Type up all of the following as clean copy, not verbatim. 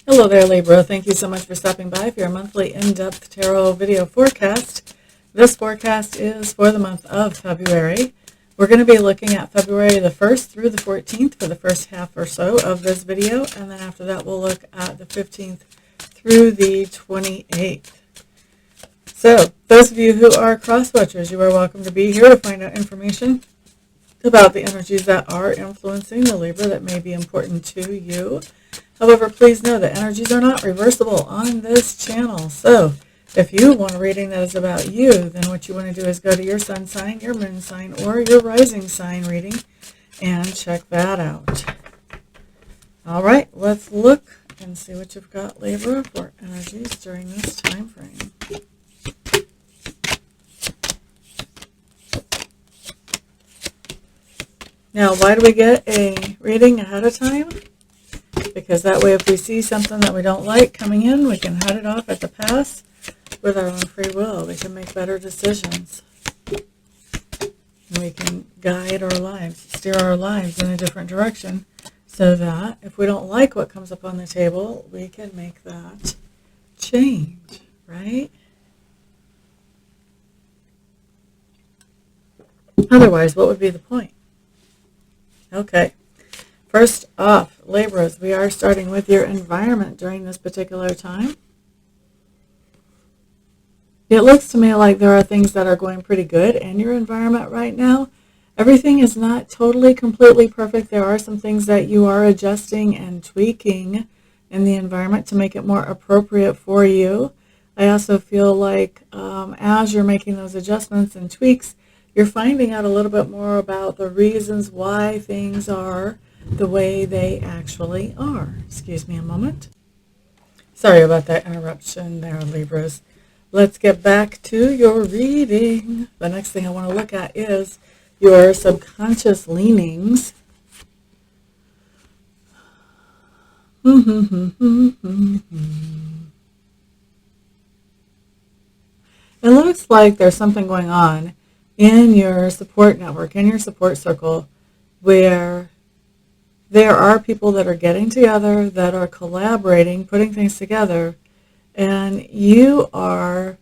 Hello there, Libra. Thank you so much for stopping by for your monthly in-depth tarot video forecast. This forecast is for the month of February. We're going to be looking at February the 1st through the 14th for the first half or so of this video, and then after that we'll look at the 15th through the 28th. So, those of you who are cross-watchers, you are welcome to be here to find out information about the energies that are influencing the Libra that may be important to you. However, please know that energies are not reversible on this channel. So if you want a reading that is about you, then what you want to do is go to your sun sign, your moon sign, or your rising sign reading and check that out. All right, let's look and see what you've got, Libra, for energies during this time frame. Now, why do we get a reading ahead of time? Because that way if we see something that we don't like coming in, we can head it off at the pass with our own free will. We can make better decisions. And we can guide our lives, steer our lives in a different direction so that if we don't like what comes up on the table, we can make that change, right? Otherwise, what would be the point? Okay. First off, Libras, we are starting with your environment during this particular time. It looks to me like there are things that are going pretty good in your environment right now. Everything is not totally, completely perfect. There are some things that you are adjusting and tweaking in the environment to make it more appropriate for you. I also feel like as you're making those adjustments and tweaks, you're finding out a little bit more about the reasons why things are the way they actually are. Excuse me a moment. Sorry about that interruption there, Libras. Let's get back to your reading. The next thing I want to look at is your subconscious leanings. It looks like there's something going on in your support network, in your support circle, where there are people that are getting together, that are collaborating, putting things together, and you are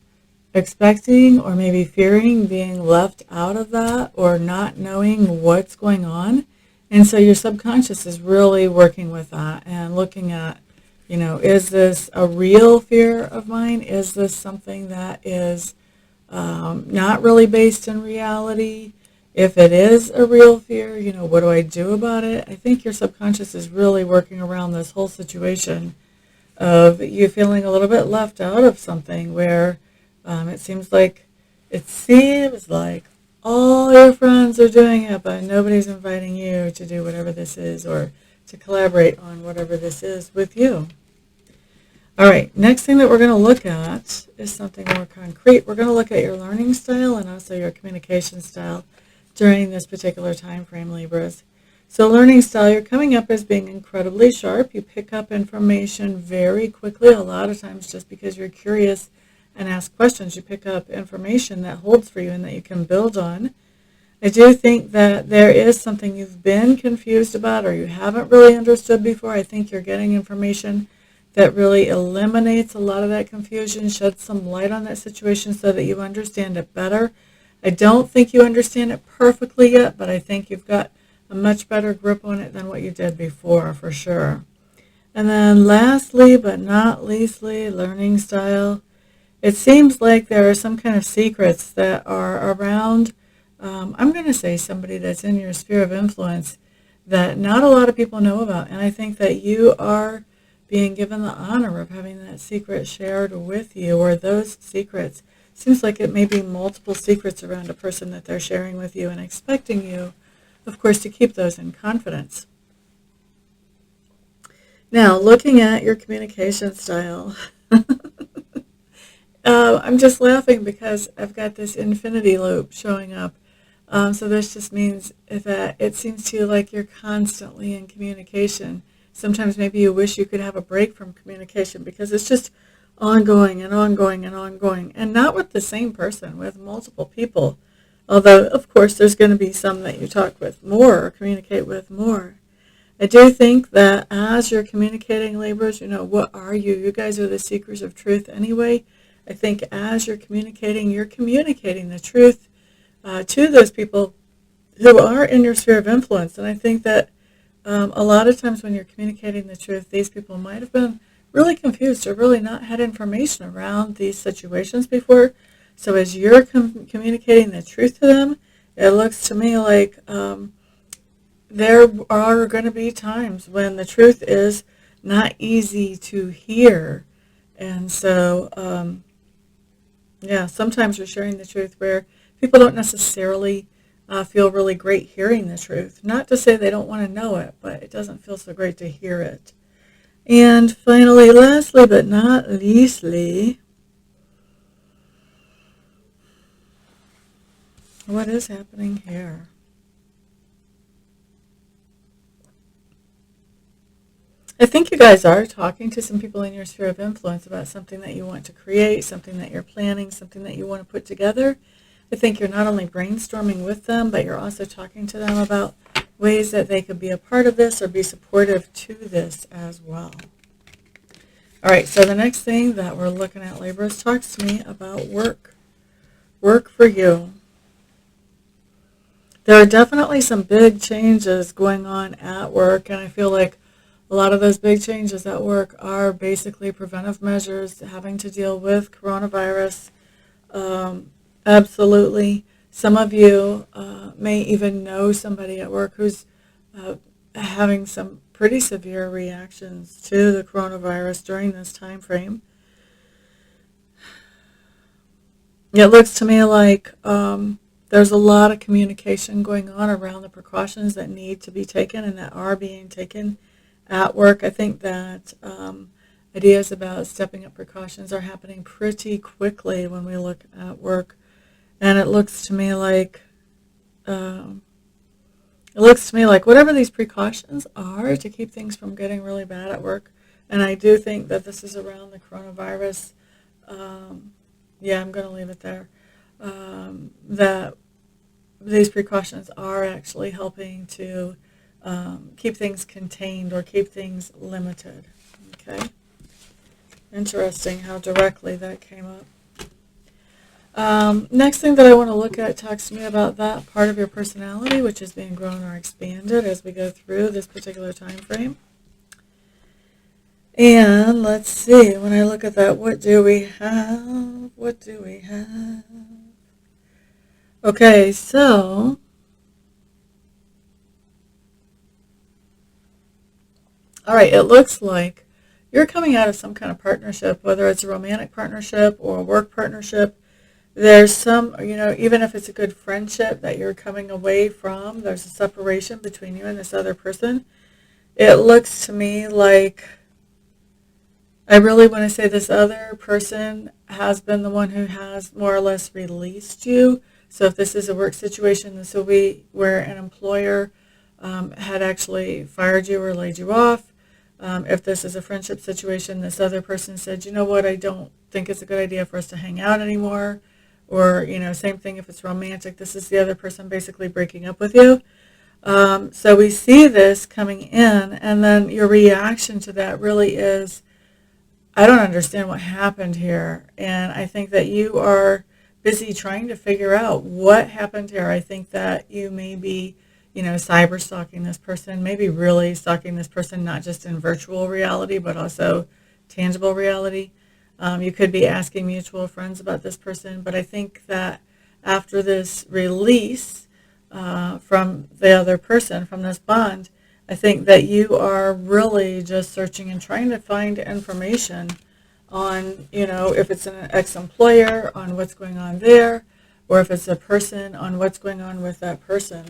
expecting or maybe fearing being left out of that or not knowing what's going on. And so your subconscious is really working with that and looking at, is this a real fear of mine? Is this something that is not really based in reality? If it is a real fear, what do I do about it? I think your subconscious is really working around this whole situation of you feeling a little bit left out of something where it seems like all your friends are doing it, but nobody's inviting you to do whatever this is or to collaborate on whatever this is with you. All right, next thing that we're going to look at is something more concrete. We're going to look at your learning style and also your communication style during this particular time frame, Libras. So learning style, you're coming up as being incredibly sharp. You pick up information very quickly, a lot of times just because you're curious and ask questions. You pick up information that holds for you and that you can build on. I do think that there is something you've been confused about or you haven't really understood before. I think you're getting information that really eliminates a lot of that confusion, sheds some light on that situation so that you understand it better. I don't think you understand it perfectly yet, but I think you've got a much better grip on it than what you did before, for sure. And then lastly, but not leastly, learning style. It seems like there are some kind of secrets that are around, I'm going to say somebody that's in your sphere of influence that not a lot of people know about. And I think that you are being given the honor of having that secret shared with you, or those secrets. Seems like it may be multiple secrets around a person that they're sharing with you and expecting you, of course, to keep those in confidence. Now, looking at your communication style, I'm just laughing because I've got this infinity loop showing up. So this just means that it seems to you like you're constantly in communication. Sometimes maybe you wish you could have a break from communication because it's just ongoing and ongoing and ongoing, and not with the same person, with multiple people. Although, of course, there's going to be some that you talk with more or communicate with more. I do think that as you're communicating, Libras, what are you? You guys are the seekers of truth anyway. I think as you're communicating the truth to those people who are in your sphere of influence. And I think that a lot of times when you're communicating the truth, these people might have been really confused or really not had information around these situations before. So as you're communicating the truth to them, it looks to me like there are going to be times when the truth is not easy to hear. And so, sometimes you're sharing the truth where people don't necessarily feel really great hearing the truth. Not to say they don't want to know it, but it doesn't feel so great to hear it. And finally, lastly but not leastly, what is happening here? I think you guys are talking to some people in your sphere of influence about something that you want to create, something that you're planning, something that you want to put together. I think you're not only brainstorming with them, but you're also talking to them about ways that they could be a part of this or be supportive to this as well. All right, so the next thing that we're looking at, Libras, talks to me about work. Work for you. There are definitely some big changes going on at work, and I feel like a lot of those big changes at work are basically preventive measures having to deal with coronavirus. Absolutely. Some of you may even know somebody at work who's having some pretty severe reactions to the coronavirus during this time frame. It looks to me like there's a lot of communication going on around the precautions that need to be taken and that are being taken at work. I think that ideas about stepping up precautions are happening pretty quickly when we look at work. And it looks to me like whatever these precautions are to keep things from getting really bad at work, and I do think that this is around the coronavirus. I'm going to leave it there. That these precautions are actually helping to keep things contained or keep things limited. Okay. Interesting how directly that came up. Next thing that I want to look at talks to me about that part of your personality which is being grown or expanded as we go through this particular time frame. And let's see, when I look at that, what do we have? What do we have? Okay, so all right, it looks like you're coming out of some kind of partnership, whether it's a romantic partnership or a work partnership. There's some, even if it's a good friendship that you're coming away from, there's a separation between you and this other person. It looks to me like I really want to say this other person has been the one who has more or less released you. So if this is a work situation, this will be where an employer had actually fired you or laid you off. If this is a friendship situation, this other person said, you know what, I don't think it's a good idea for us to hang out anymore. Or, same thing if it's romantic. This is the other person basically breaking up with you. So we see this coming in, and then your reaction to that really is, I don't understand what happened here. And I think that you are busy trying to figure out what happened here. I think that you may be, cyber stalking this person, maybe really stalking this person, not just in virtual reality, but also tangible reality. You could be asking mutual friends about this person, but I think that after this release from the other person, from this bond, I think that you are really just searching and trying to find information on, if it's an ex-employer, on what's going on there, or if it's a person, on what's going on with that person.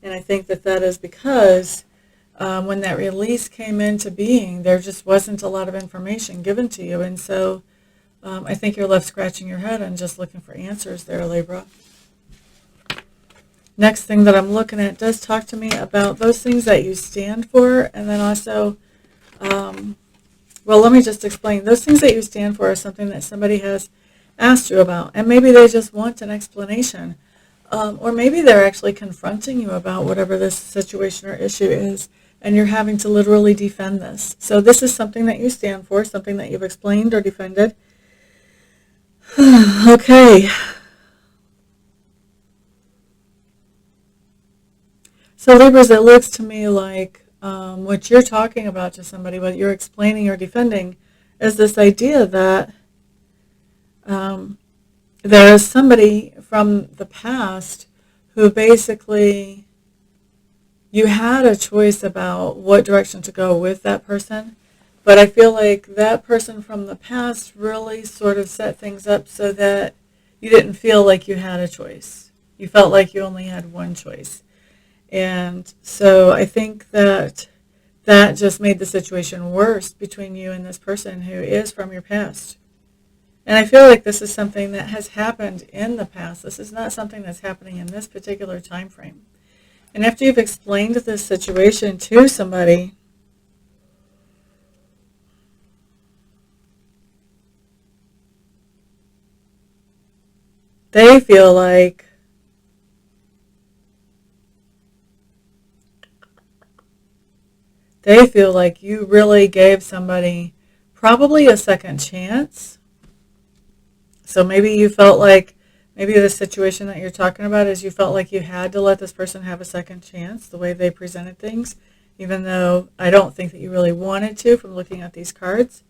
And I think that that is because when that release came into being, there just wasn't a lot of information given to you. And so I think you're left scratching your head and just looking for answers there, Libra. Next thing that I'm looking at does talk to me about those things that you stand for. And then also, let me just explain. Those things that you stand for are something that somebody has asked you about. And maybe they just want an explanation. Or maybe they're actually confronting you about whatever this situation or issue is. and you're having to literally defend this. So this is something that you stand for, something that you've explained or defended. Okay. So Libras, it looks to me like what you're talking about to somebody, what you're explaining or defending, is this idea that there is somebody from the past who basically you had a choice about what direction to go with that person, but I feel like that person from the past really sort of set things up so that you didn't feel like you had a choice. You felt like you only had one choice. And so I think that that just made the situation worse between you and this person who is from your past. And I feel like this is something that has happened in the past. This is not something that's happening in this particular time frame. And after you've explained this situation to somebody, they feel like you really gave somebody probably a second chance. So maybe you felt like, maybe the situation that you're talking about is you felt like you had to let this person have a second chance, the way they presented things, even though I don't think that you really wanted to from looking at these cards.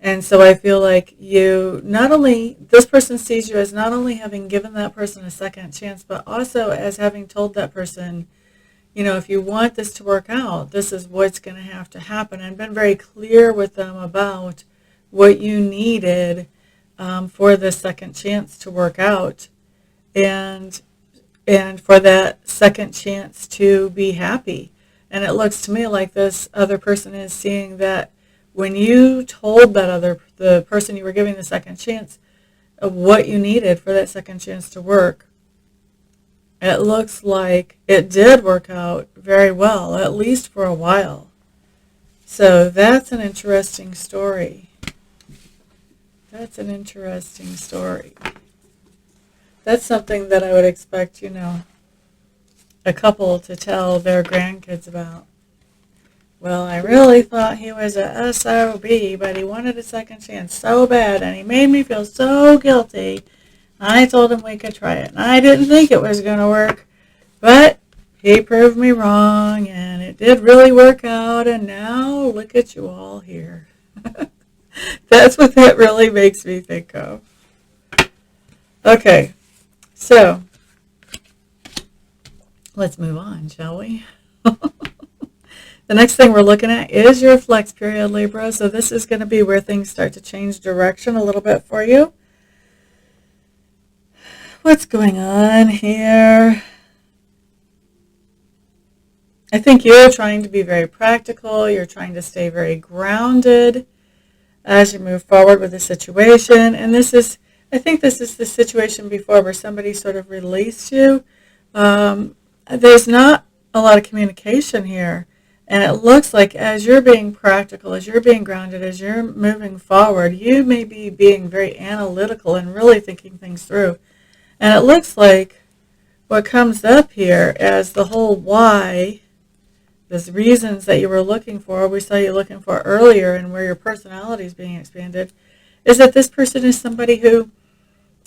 And so I feel like this person sees you as not only having given that person a second chance, but also as having told that person, if you want this to work out, this is what's going to have to happen. And been very clear with them about what you needed for this second chance to work out, and for that second chance to be happy. And it looks to me like this other person is seeing that when you told the person you were giving the second chance of what you needed for that second chance to work, it looks like it did work out very well, at least for a while. So that's an interesting story. That's an interesting story. That's something that I would expect, a couple to tell their grandkids about. Well, I really thought he was a SOB, but he wanted a second chance so bad, and he made me feel so guilty. I told him we could try it, and I didn't think it was going to work, but he proved me wrong, and it did really work out, and now look at you all here. That's what that really makes me think of. Okay, so let's move on, shall we? The next thing we're looking at is your flex period, Libra. So this is going to be where things start to change direction a little bit for you. What's going on here? I think you're trying to be very practical. You're trying to stay very grounded as you move forward with the situation. And I think this is the situation before where somebody sort of released you. There's not a lot of communication here. And it looks like as you're being practical, as you're being grounded, as you're moving forward, you may be being very analytical and really thinking things through. And it looks like what comes up here as the whole why, the reasons that you were looking for, we saw you looking for earlier, and where your personality is being expanded, is that this person is somebody who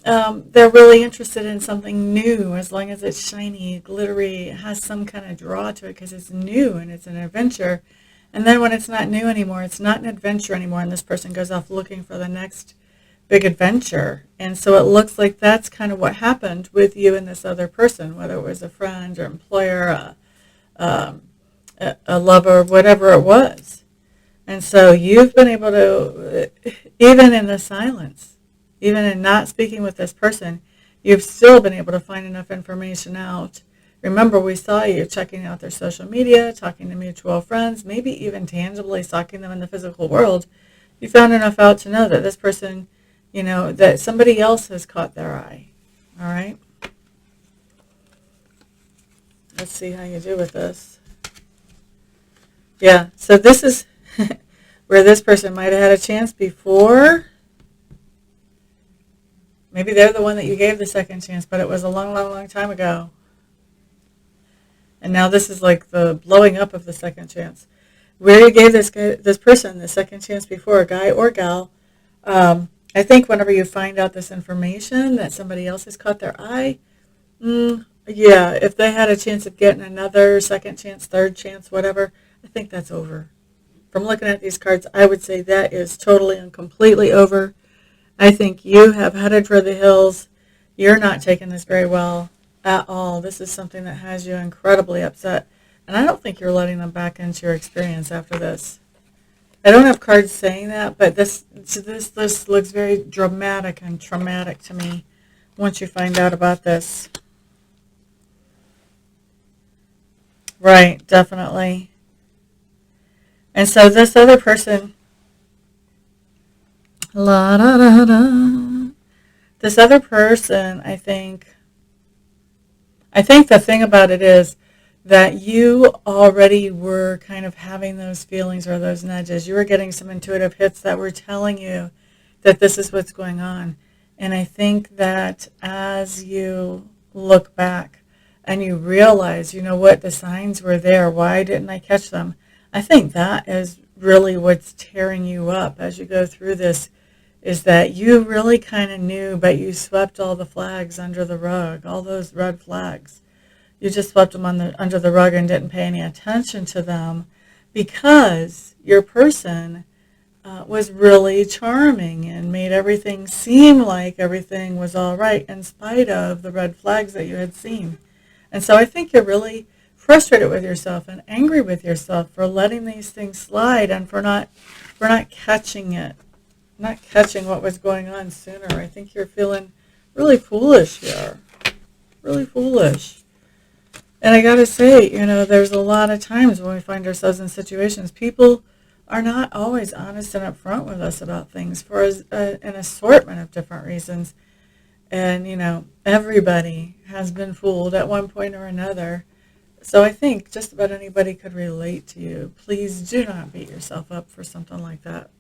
they're really interested in something new, as long as it's shiny, glittery, it has some kind of draw to it because it's new and it's an adventure. And then when it's not new anymore, it's not an adventure anymore, and this person goes off looking for the next big adventure. And so it looks like that's kind of what happened with you and this other person, whether it was a friend or employer, a lover, whatever it was. And so you've been able to, even in the silence, even in not speaking with this person, you've still been able to find enough information out. Remember, we saw you checking out their social media, talking to mutual friends, maybe even tangibly stalking them in the physical world. You found enough out to know that this person, that somebody else has caught their eye. All right? Let's see how you do with this. Yeah, so this is where this person might have had a chance before. Maybe they're the one that you gave the second chance, but it was a long, long, long time ago. And now this is like the blowing up of the second chance. Where you gave this person the second chance before, guy or gal, I think whenever you find out this information that somebody else has caught their eye, yeah, if they had a chance of getting another second chance, third chance, whatever, I think that's over. From looking at these cards, I would say that is totally and completely over. I think you have headed for the hills. You're not taking this very well at all. This is something that has you incredibly upset. And I don't think you're letting them back into your experience after this. I don't have cards saying that, but this looks very dramatic and traumatic to me once you find out about this. Right, definitely. And so this other person, la da da da. This other person, I think the thing about it is that you already were kind of having those feelings or those nudges. You were getting some intuitive hits that were telling you that this is what's going on. And I think that as you look back and you realize, you know what, the signs were there. Why didn't I catch them? I think that is really what's tearing you up as you go through this, is that you really kind of knew, but you swept all the flags under the rug, all those red flags. You just swept them under the rug and didn't pay any attention to them because your person was really charming and made everything seem like everything was all right in spite of the red flags that you had seen. And so I think you're really frustrated with yourself and angry with yourself for letting these things slide and for not catching it, not catching what was going on sooner. I think you're feeling really foolish here, really foolish. And I got to say, there's a lot of times when we find ourselves in situations, people are not always honest and upfront with us about things for an assortment of different reasons. And, everybody has been fooled at one point or another. So I think just about anybody could relate to you. Please do not beat yourself up for something like that.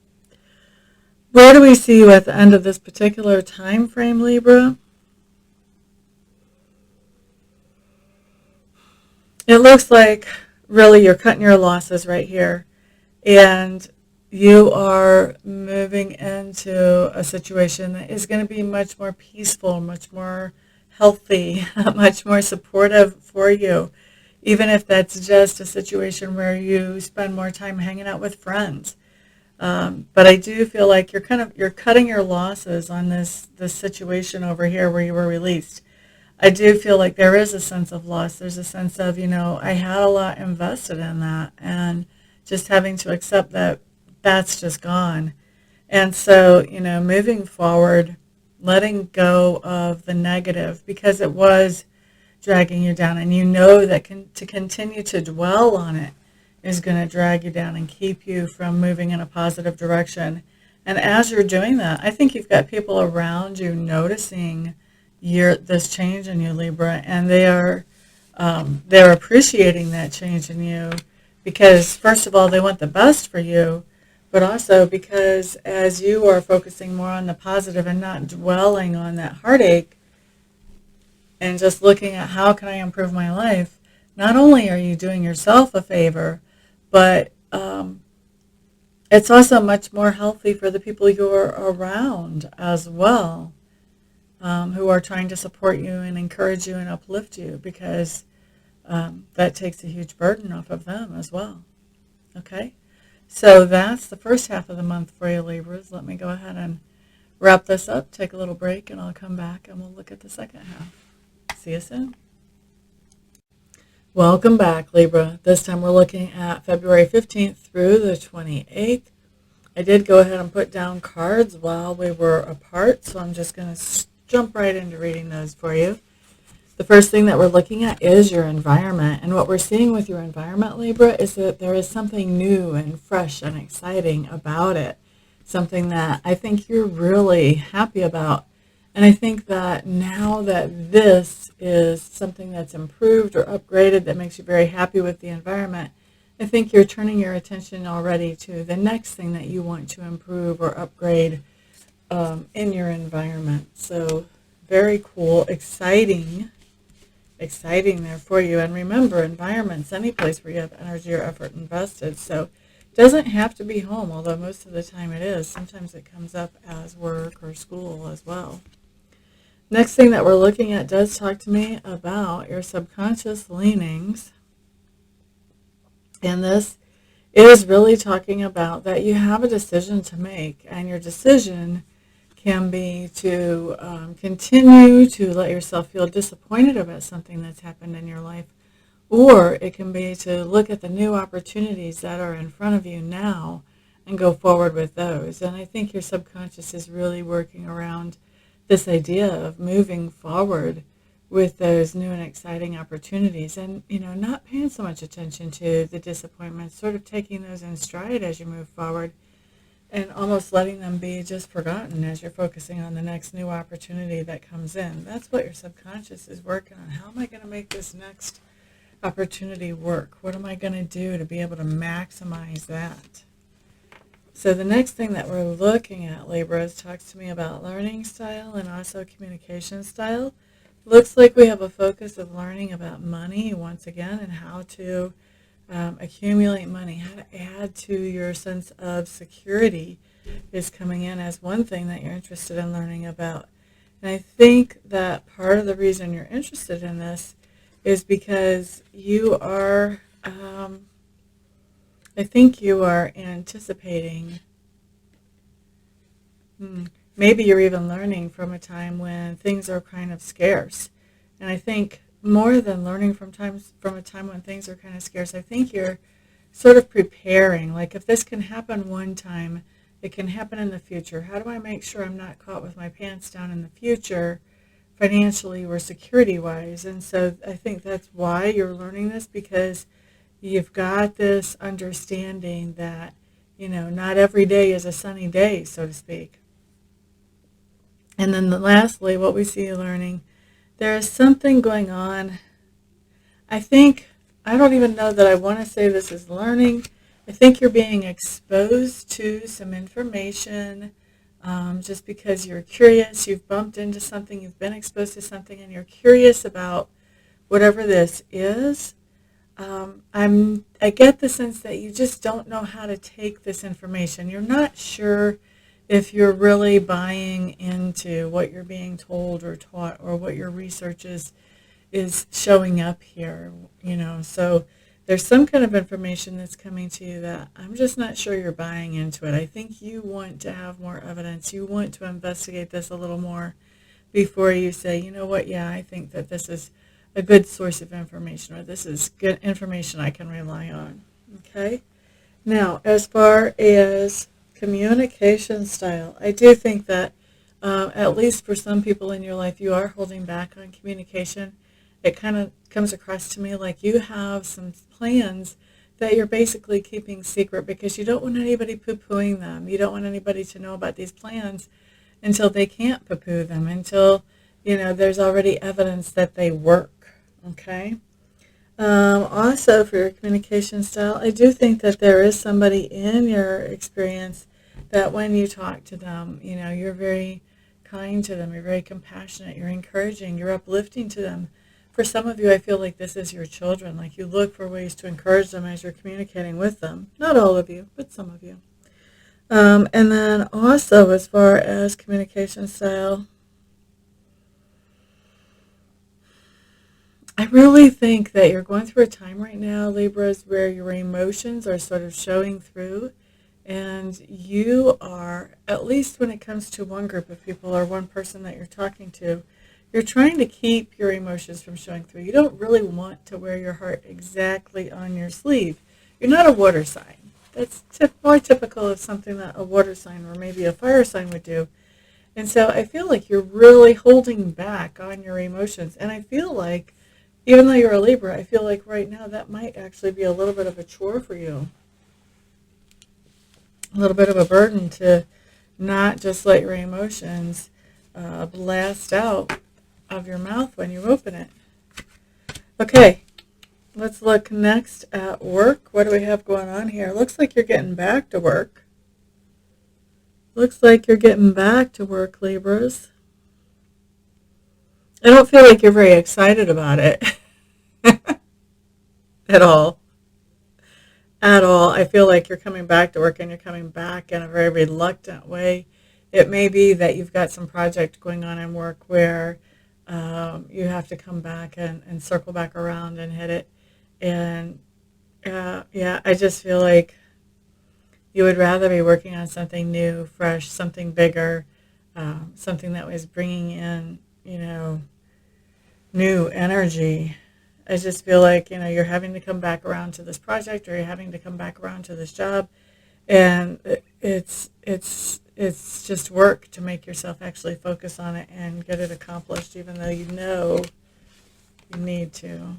Where do we see you at the end of this particular time frame, Libra? It looks like really you're cutting your losses right here. And you are moving into a situation that is going to be much more peaceful, much more healthy, much more supportive for you. Even if that's just a situation where you spend more time hanging out with friends. But I do feel like you're cutting your losses on this situation over here where you were released. I do feel like there is a sense of loss. There's a sense of, I had a lot invested in that, and just having to accept that that's just gone. And so, moving forward, letting go of the negative because it was dragging you down, and that to continue to dwell on it is going to drag you down and keep you from moving in a positive direction. And as you're doing that, I think you've got people around you noticing this change in you, Libra, and they're appreciating that change in you because, first of all, they want the best for you, but also because as you are focusing more on the positive and not dwelling on that heartache and just looking at how can I improve my life, not only are you doing yourself a favor, but it's also much more healthy for the people you're around as well, who are trying to support you and encourage you and uplift you because that takes a huge burden off of them as well. Okay? So that's the first half of the month for you, Libras. Let me go ahead and wrap this up, take a little break, and I'll come back and we'll look at the second half. See you soon. Welcome back, Libra. This time we're looking at February 15th through the 28th. I did go ahead and put down cards while we were apart, so I'm just going to jump right into reading those for you. The first thing that we're looking at is your environment. And what we're seeing with your environment, Libra, is that there is something new and fresh and exciting about it. Something that I think you're really happy about. And I think that now that this is something that's improved or upgraded that makes you very happy with the environment, I think you're turning your attention already to the next thing that you want to improve or upgrade in your environment. So very cool, exciting exciting there for you. And remember, environments, any place where you have energy or effort invested. So it doesn't have to be home, although most of the time it is. Sometimes it comes up as work or school as well. Next thing that we're looking at does talk to me about your subconscious leanings. And this is really talking about that you have a decision to make, and your decision can be to continue to let yourself feel disappointed about something that's happened in your life, or it can be to look at the new opportunities that are in front of you now and go forward with those. And I think your subconscious is really working around this idea of moving forward with those new and exciting opportunities, and not paying so much attention to the disappointments, sort of taking those in stride as you move forward and almost letting them be just forgotten as you're focusing on the next new opportunity that comes in. That's what your subconscious is working on. How am I going to make this next opportunity work? What am I going to do to be able to maximize that? So the next thing that we're looking at, Libra, talks to me about learning style and also communication style. Looks like we have a focus of learning about money once again, and how to accumulate money, how to add to your sense of security is coming in as one thing that you're interested in learning about. And I think that part of the reason you're interested in this is because you are, I think you are anticipating, maybe you're even learning from a time when things are kind of scarce. And I think more than learning from a time when things are kind of scarce, I think you're sort of preparing. Like, if this can happen one time, it can happen in the future. How do I make sure I'm not caught with my pants down in the future, financially or security-wise? And so I think that's why you're learning this, because you've got this understanding that, not every day is a sunny day, so to speak. And then lastly, what we see you learning, there is something going on. I don't even know that I want to say this is learning. I think you're being exposed to some information just because you're curious. You've bumped into something, you've been exposed to something, and you're curious about whatever this is. I get the sense that you just don't know how to take this information. You're not sure if you're really buying into what you're being told or taught, or what your research is showing up here, So there's some kind of information that's coming to you that I'm just not sure you're buying into it. I think you want to have more evidence. You want to investigate this a little more before you say, you know what, yeah, I think that this is a good source of information, or this is good information I can rely on. Okay? Now, as far as communication style, I do think that at least for some people in your life, you are holding back on communication. It kind of comes across to me like you have some plans that you're basically keeping secret because you don't want anybody poo-pooing them. You don't want anybody to know about these plans until they can't poo-poo them, until, there's already evidence that they work. Okay? Also, for your communication style, I do think that there is somebody in your experience that when you talk to them, you're very kind to them, you're very compassionate, you're encouraging, you're uplifting to them. For some of you, I feel like this is your children. Like, you look for ways to encourage them as you're communicating with them. Not all of you, but some of you. And then also, as far as communication style, I really think that you're going through a time right now, Libras, where your emotions are sort of showing through, and you are, at least when it comes to one group of people or one person that you're talking to, you're trying to keep your emotions from showing through. You don't really want to wear your heart exactly on your sleeve. You're not a water sign. That's more typical of something that a water sign or maybe a fire sign would do. And so I feel like you're really holding back on your emotions. And I feel like, even though you're a Libra, I feel like right now that might actually be a little bit of a chore for you. A little bit of a burden to not just let your emotions blast out of your mouth when you open it. Okay, let's look next at work. What do we have going on here? Looks like you're getting back to work. Looks like you're getting back to work, Libras. I don't feel like you're very excited about it at all. At all. I feel like you're coming back to work and you're coming back in a very reluctant way. It may be that you've got some project going on in work where you have to come back and circle back around and hit it. And yeah, I just feel like you would rather be working on something new, fresh, something bigger, something that was bringing in, new energy. I just feel like, you're having to come back around to this project or you're having to come back around to this job. And it's just work to make yourself actually focus on it and get it accomplished, even though you know you need to.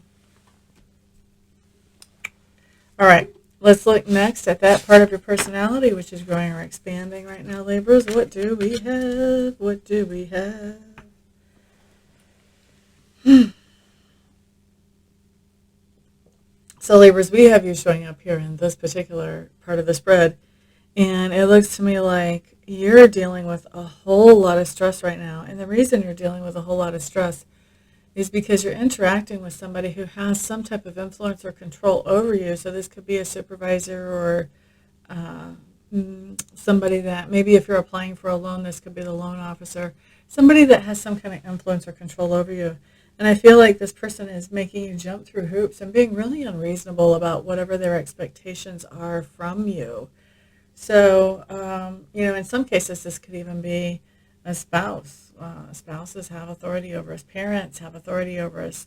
All right, let's look next at that part of your personality which is growing or expanding right now, Libras. What do we have? What do we have? So Libras, we have you showing up here in this particular part of the spread, and it looks to me like you're dealing with a whole lot of stress right now. And the reason you're dealing with a whole lot of stress is because you're interacting with somebody who has some type of influence or control over you. So this could be a supervisor or somebody that, maybe if you're applying for a loan, this could be the loan officer, somebody that has some kind of influence or control over you. And I feel like this person is making you jump through hoops and being really unreasonable about whatever their expectations are from you. So, in some cases, this could even be a spouse. Spouses have authority over us. Parents have authority over us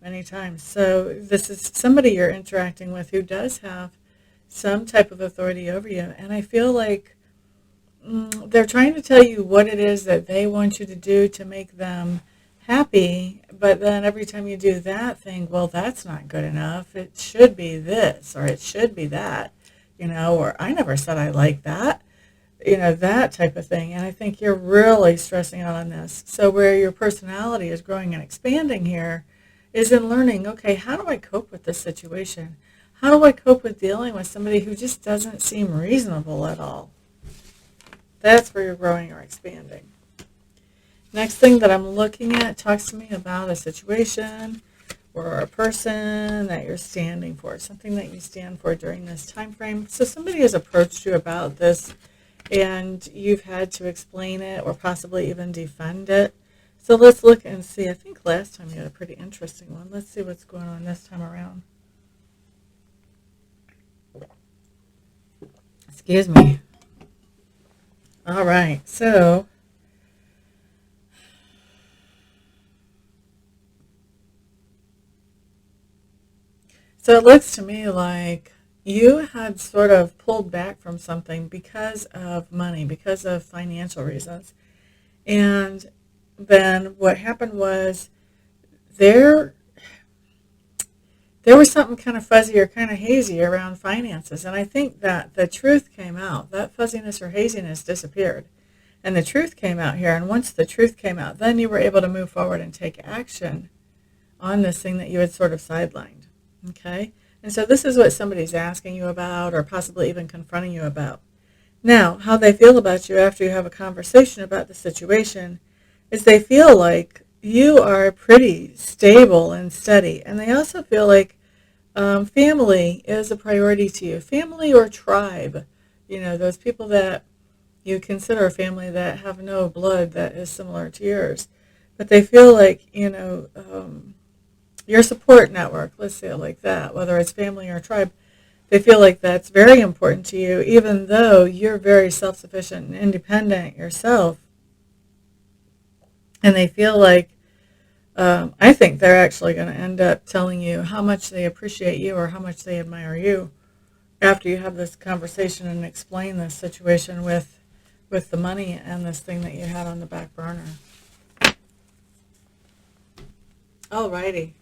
many times. So this is somebody you're interacting with who does have some type of authority over you. And I feel like they're trying to tell you what it is that they want you to do to make them happy. But then every time you do that, think, well, that's not good enough. It should be this or it should be that. Or I never said I like that, that type of thing. And I think you're really stressing out on this. So where your personality is growing and expanding here is in learning, okay, how do I cope with this situation? How do I cope with dealing with somebody who just doesn't seem reasonable at all? That's where you're growing or expanding. Next thing that I'm looking at talks to me about a situation or a person that you're standing for, something that you stand for during this time frame. So somebody has approached you about this and you've had to explain it or possibly even defend it. So let's look and see. I think last time you had a pretty interesting one. Let's see what's going on this time around. Excuse me. All right, so it looks to me like you had sort of pulled back from something because of money, because of financial reasons. And then what happened was there was something kind of fuzzy or kind of hazy around finances. And I think that the truth came out. That fuzziness or haziness disappeared. And the truth came out here. And once the truth came out, then you were able to move forward and take action on this thing that you had sort of sidelined. Okay? And so this is what somebody's asking you about or possibly even confronting you about. Now, how they feel about you after you have a conversation about the situation is they feel like you are pretty stable and steady. And they also feel like family is a priority to you. Family or tribe, those people that you consider a family that have no blood that is similar to yours. But they feel like, your support network, let's say it like that, whether it's family or tribe, they feel like that's very important to you, even though you're very self-sufficient and independent yourself. And they feel like, I think they're actually going to end up telling you how much they appreciate you or how much they admire you after you have this conversation and explain this situation with the money and this thing that you had on the back burner. Alrighty.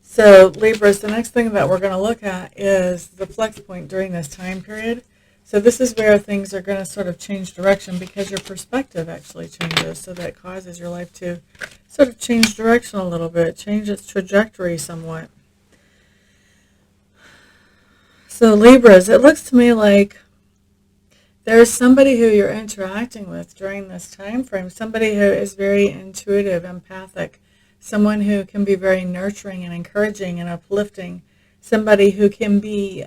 So Libras, the next thing that we're going to look at is the flex point during this time period. So this is where things are going to sort of change direction because your perspective actually changes. So that causes your life to sort of change direction a little bit, change its trajectory somewhat. So Libras, it looks to me like there's somebody who you're interacting with during this time frame, somebody who is very intuitive, empathic, someone who can be very nurturing and encouraging and uplifting, somebody who can be,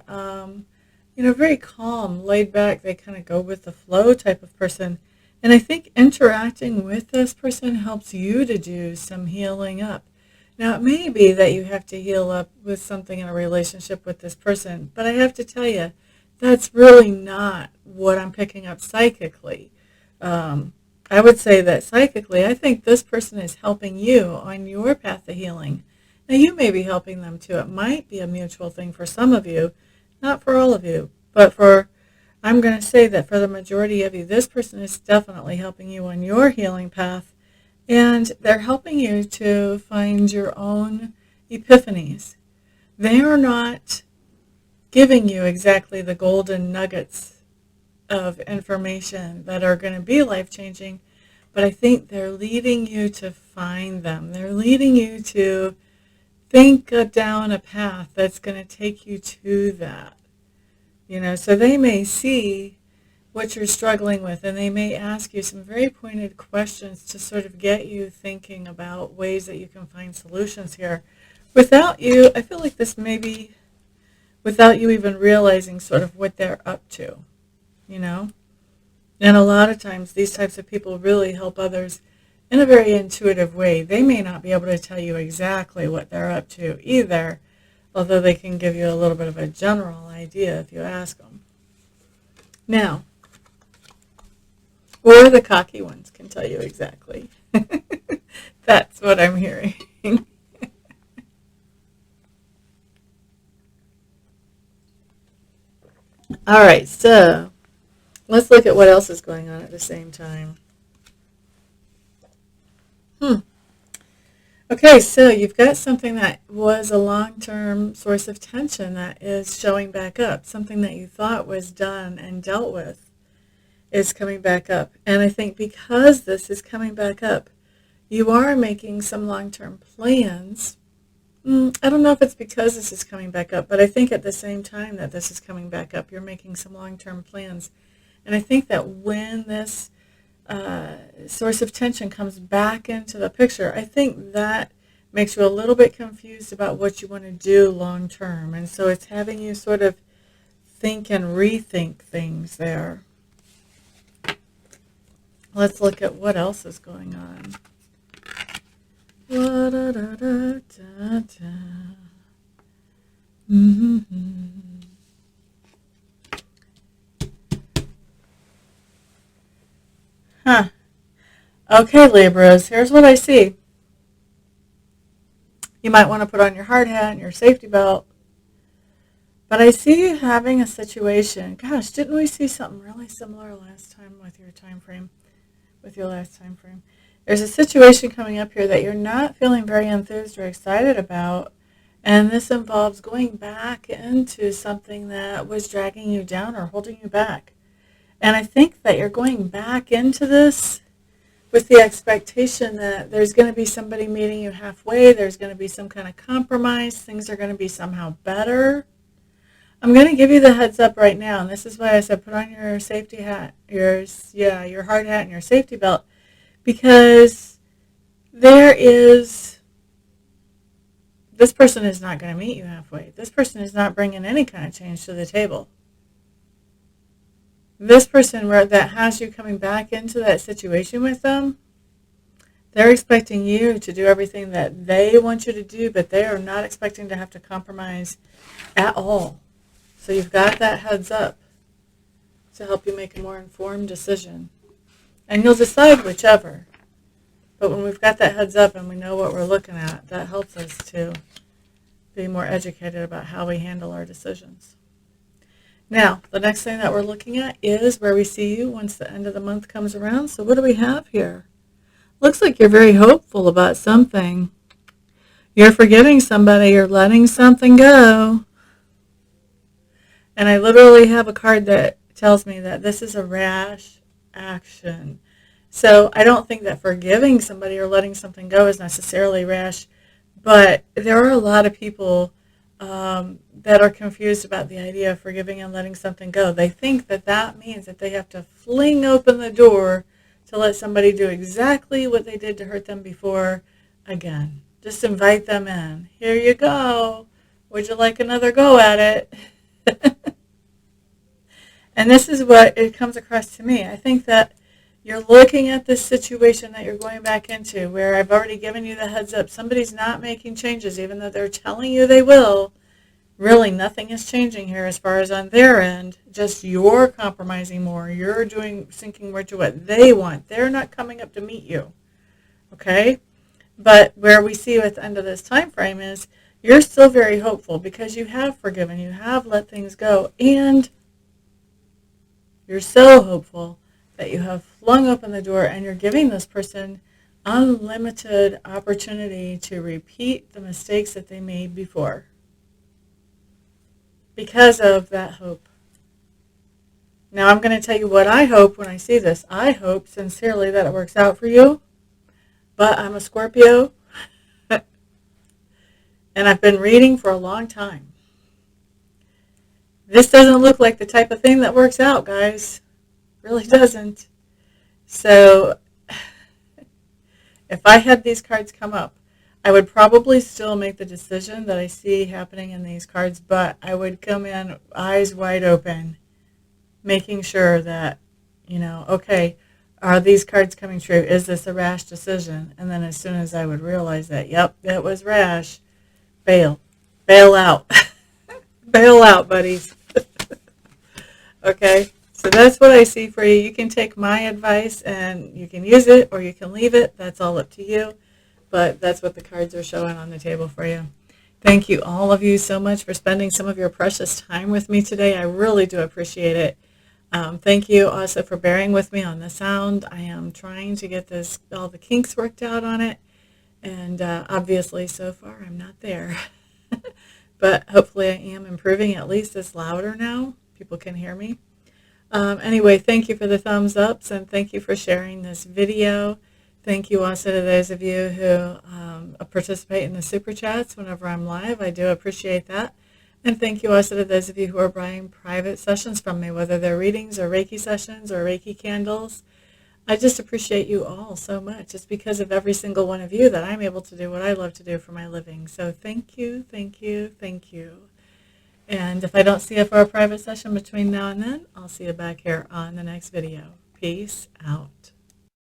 very calm, laid back, they kind of go with the flow type of person. And I think interacting with this person helps you to do some healing up. Now, it may be that you have to heal up with something in a relationship with this person, but I have to tell you, that's really not what I'm picking up psychically. I would say that psychically, I think this person is helping you on your path to healing. Now, you may be helping them too. It might be a mutual thing for some of you, not for all of you, but I'm going to say that for the majority of you, this person is definitely helping you on your healing path, and they're helping you to find your own epiphanies. They are not giving you exactly the golden nuggets of information that are going to be life-changing, but I think they're leading you to find them. They're leading you to think down a path that's going to take you to that. So they may see what you're struggling with, and they may ask you some very pointed questions to sort of get you thinking about ways that you can find solutions here. Without you, I feel like this may be without you even realizing sort of what they're up to, And a lot of times these types of people really help others in a very intuitive way. They may not be able to tell you exactly what they're up to either, although they can give you a little bit of a general idea if you ask them. Now, or the cocky ones can tell you exactly. That's what I'm hearing. All right, so let's look at what else is going on at the same time. Okay, so you've got something that was a long-term source of tension that is showing back up. Something that you thought was done and dealt with is coming back up. And I think because this is coming back up, you are making some long-term plans. I don't know if it's because this is coming back up, but I think at the same time that this is coming back up, you're making some long-term plans. And I think that when this source of tension comes back into the picture, I think that makes you a little bit confused about what you want to do long term. And so it's having you sort of think and rethink things there. Let's look at what else is going on. Okay, Libras, here's what I see. You might want to put on your hard hat and your safety belt. But I see you having a situation. Gosh, didn't we see something really similar last time with your time frame? With your last time frame. There's a situation coming up here that you're not feeling very enthused or excited about. And this involves going back into something that was dragging you down or holding you back. And I think that you're going back into this with the expectation that there's going to be somebody meeting you halfway, there's going to be some kind of compromise, things are going to be somehow better. I'm going to give you the heads up right now, and this is why I said put on your safety hat, your hard hat and your safety belt, because this person is not going to meet you halfway. This person is not bringing any kind of change to the table. This person that has you coming back into that situation with them, they're expecting you to do everything that they want you to do, but they are not expecting to have to compromise at all. So you've got that heads up to help you make a more informed decision. And you'll decide whichever. But when we've got that heads up and we know what we're looking at, that helps us to be more educated about how we handle our decisions. Now, the next thing that we're looking at is where we see you once the end of the month comes around. So what do we have here? Looks like you're very hopeful about something. You're forgetting somebody. You're letting something go. And I literally have a card that tells me that this is a rash action. So I don't think that forgiving somebody or letting something go is necessarily rash, but there are a lot of people that are confused about the idea of forgiving and letting something go. They think that that means that they have to fling open the door to let somebody do exactly what they did to hurt them before again. Just invite them in. Here you go. Would you like another go at it? And this is what it comes across to me. I think that you're looking at this situation that you're going back into where I've already given you the heads up. Somebody's not making changes, even though they're telling you they will. Really, nothing is changing here as far as on their end. Just you're compromising more. You're sinking more to what they want. They're not coming up to meet you. Okay? But where we see at the end of this time frame is you're still very hopeful because you have forgiven. You have let things go. And you're so hopeful that you have flung open the door and you're giving this person unlimited opportunity to repeat the mistakes that they made before because of that hope. Now I'm going to tell you what I hope when I see this. I hope sincerely that it works out for you, but I'm a Scorpio and I've been reading for a long time. This doesn't look like the type of thing that works out, guys. It really doesn't. So if I had these cards come up, I would probably still make the decision that I see happening in these cards, but I would come in eyes wide open, making sure that, okay, are these cards coming true? Is this a rash decision? And then as soon as I would realize that, yep, that was rash, bail out. Bail out, buddies. Okay, so that's what I see for you. You can take my advice and you can use it or you can leave it. That's all up to you. But that's what the cards are showing on the table for you. Thank you, all of you, so much for spending some of your precious time with me today. I really do appreciate it. Thank you also for bearing with me on the sound. I am trying to get all the kinks worked out on it. And obviously, so far, I'm not there. But hopefully I am improving. At least it's louder now. People can hear me. Anyway, thank you for the thumbs ups and thank you for sharing this video. Thank you also to those of you who participate in the super chats whenever I'm live. I do appreciate that. And thank you also to those of you who are buying private sessions from me, whether they're readings or Reiki sessions or Reiki candles. I just appreciate you all so much. It's because of every single one of you that I'm able to do what I love to do for my living. So thank you, thank you, thank you. And if I don't see you for a private session between now and then, I'll see you back here on the next video. Peace out.